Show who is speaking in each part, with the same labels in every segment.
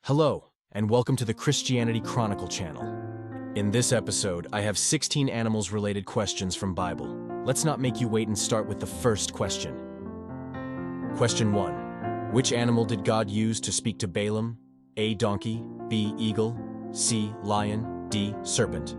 Speaker 1: Hello, and welcome to the Christianity Chronicle channel. In this episode, I have 16 animals-related questions from Bible. Let's not make you wait and start with the first question. Question 1. Which animal did God use to speak to Balaam? A. Donkey, B. Eagle, C. Lion, D. Serpent.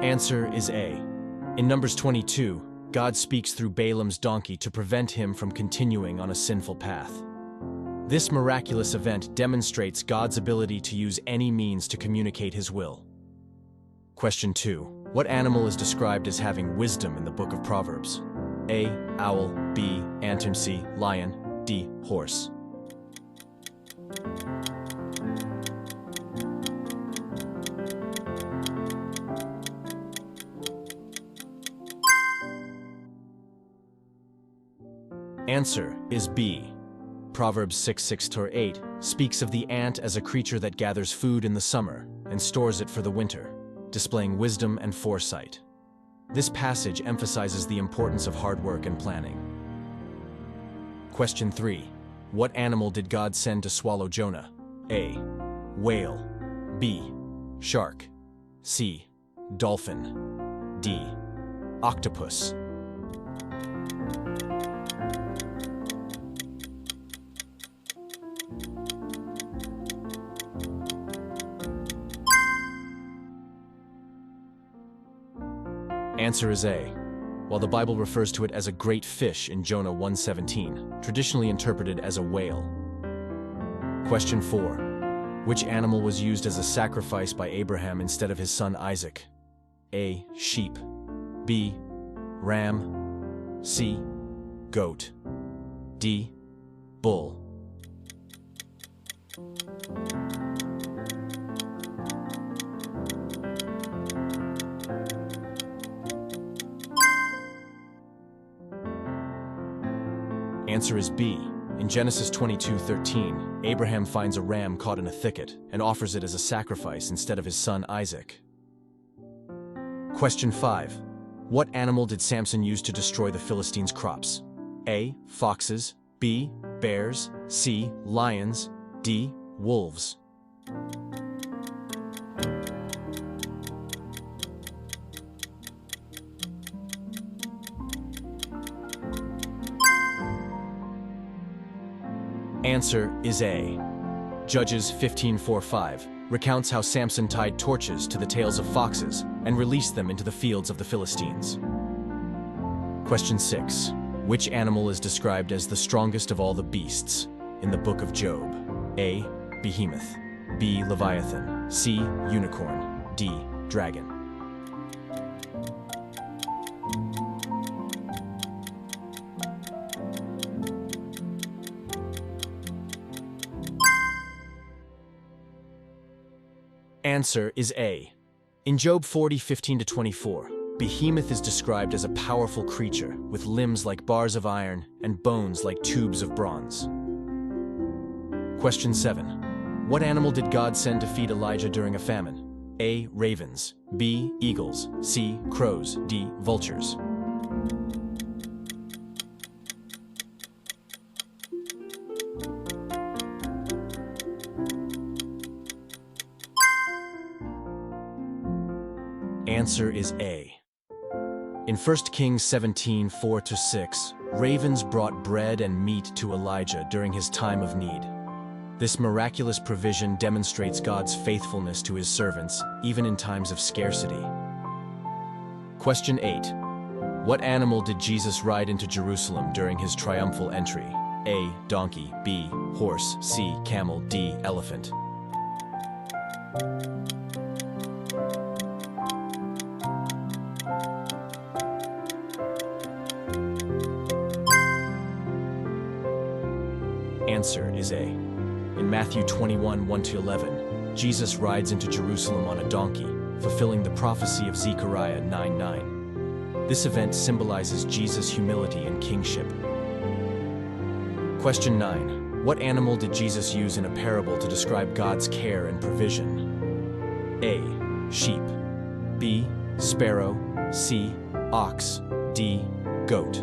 Speaker 1: Answer is A. In Numbers 22, God speaks through Balaam's donkey to prevent him from continuing on a sinful path. This miraculous event demonstrates God's ability to use any means to communicate his will. Question 2. What animal is described as having wisdom in the book of Proverbs? A. Owl, B. Anthem, C. Lion, D. Horse. Answer is B. Proverbs 6:6-8 speaks of the ant as a creature that gathers food in the summer and stores it for the winter, displaying wisdom and foresight. This passage emphasizes the importance of hard work and planning. Question 3. What animal did God send to swallow Jonah? A. Whale, B. Shark, C. Dolphin, D. Octopus. Answer is A. While the Bible refers to it as a great fish in Jonah 1:17, traditionally interpreted as a whale. Question 4. Which animal was used as a sacrifice by Abraham instead of his son Isaac? A. Sheep, B. Ram, C. Goat, D. Bull. Answer is B. In Genesis 22:13, Abraham finds a ram caught in a thicket and offers it as a sacrifice instead of his son Isaac. Question 5. What animal did Samson use to destroy the Philistines' crops? A. Foxes, B. Bears, C. Lions, D. Wolves. Answer is A. Judges 15:4-5 recounts how Samson tied torches to the tails of foxes and released them into the fields of the Philistines. Question 6. Which animal is described as the strongest of all the beasts in the book of Job? A. Behemoth, B. Leviathan, C. Unicorn, D. Dragon. Answer is A. In Job 40:15-24, Behemoth is described as a powerful creature with limbs like bars of iron and bones like tubes of bronze. Question 7. What animal did God send to feed Elijah during a famine? A. Ravens, B. Eagles, C. Crows, D. Vultures. Answer is A. In 1 Kings 17:4-6, ravens brought bread and meat to Elijah during his time of need. This miraculous provision demonstrates God's faithfulness to his servants, even in times of scarcity. Question 8. What animal did Jesus ride into Jerusalem during his triumphal entry? A. Donkey, B. Horse, C. Camel, D. Elephant. Answer is A. In Matthew 21:1-11, Jesus rides into Jerusalem on a donkey, fulfilling the prophecy of Zechariah 9:9. This event symbolizes Jesus' humility and kingship. Question 9. What animal did Jesus use in a parable to describe God's care and provision? A. Sheep. B. Sparrow. C. Ox. D. Goat.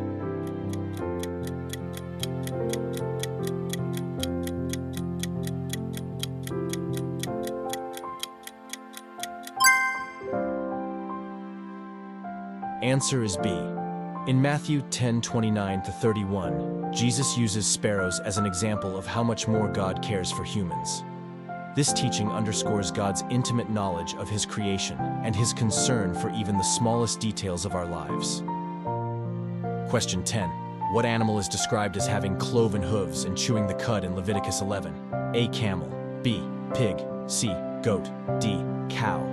Speaker 1: Answer is B. In Matthew 10:29-31, Jesus uses sparrows as an example of how much more God cares for humans. This teaching underscores God's intimate knowledge of His creation and His concern for even the smallest details of our lives. Question 10. What animal is described as having cloven hooves and chewing the cud in Leviticus 11? A. Camel. B. Pig. C. Goat. D. Cow.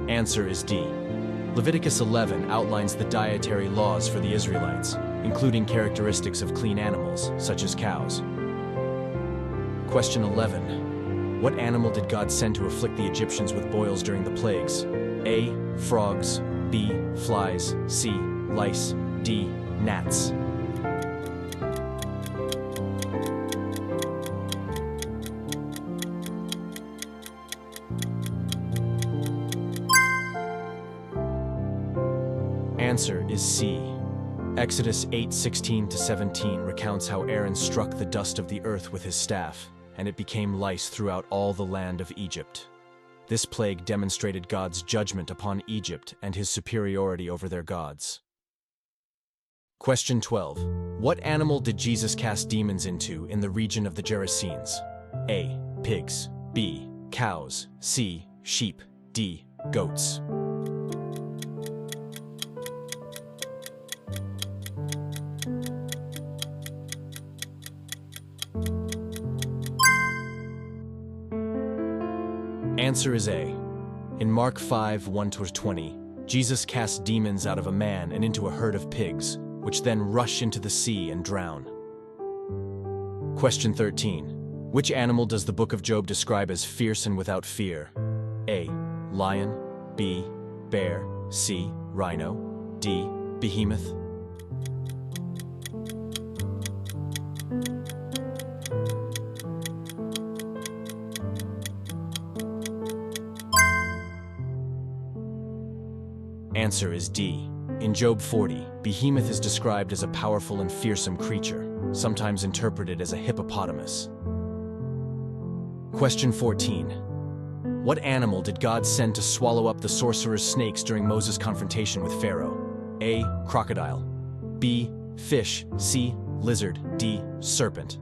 Speaker 1: Answer is D. Leviticus 11 outlines the dietary laws for the Israelites, including characteristics of clean animals, such as cows. Question 11. What animal did God send to afflict the Egyptians with boils during the plagues? A. Frogs. B. Flies. C. Lice. D. Gnats. Answer is C. Exodus 8:16-17 recounts how Aaron struck the dust of the earth with his staff, and it became lice throughout all the land of Egypt. This plague demonstrated God's judgment upon Egypt and His superiority over their gods. Question 12. What animal did Jesus cast demons into in the region of the Gerasenes? A. Pigs. B. Cows. C. Sheep. D. Goats. Answer is A. In Mark 5:1-20, Jesus cast demons out of a man and into a herd of pigs, which then rush into the sea and drown. Question 13. Which animal does the book of Job describe as fierce and without fear? A. Lion. B. Bear. C. Rhino. D. Behemoth. Answer is D. In Job 40, Behemoth is described as a powerful and fearsome creature, sometimes interpreted as a hippopotamus. Question 14. What animal did God send to swallow up the sorcerer's snakes during Moses' confrontation with Pharaoh? A. Crocodile. B. Fish. C. Lizard. D. Serpent.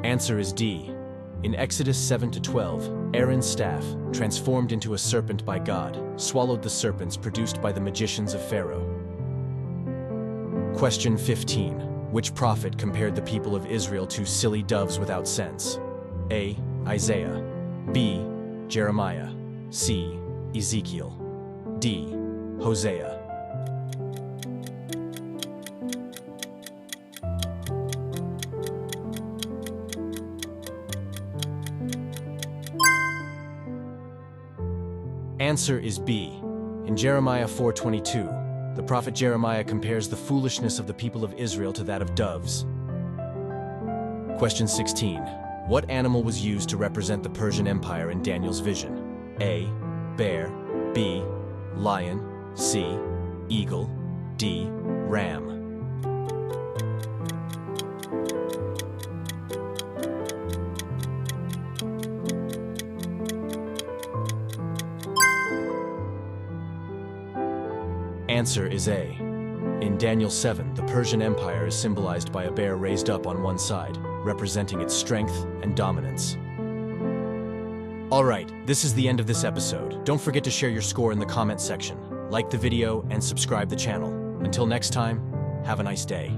Speaker 1: Answer is D. In Exodus 7-12, Aaron's staff, transformed into a serpent by God, swallowed the serpents produced by the magicians of Pharaoh. Question 15. Which prophet compared the people of Israel to silly doves without sense? A. Isaiah. B. Jeremiah. C. Ezekiel. D. Hosea. Answer is B. In Jeremiah 4:22, the prophet Jeremiah compares the foolishness of the people of Israel to that of doves. Question 16. What animal was used to represent the Persian Empire in Daniel's vision? A. Bear. B. Lion. C. Eagle. D. Ram. Answer is A. In Daniel 7, the Persian Empire is symbolized by a bear raised up on one side, representing its strength and dominance. Alright, this is the end of this episode. Don't forget to share your score in the comment section, like the video, and subscribe the channel. Until next time, have a nice day.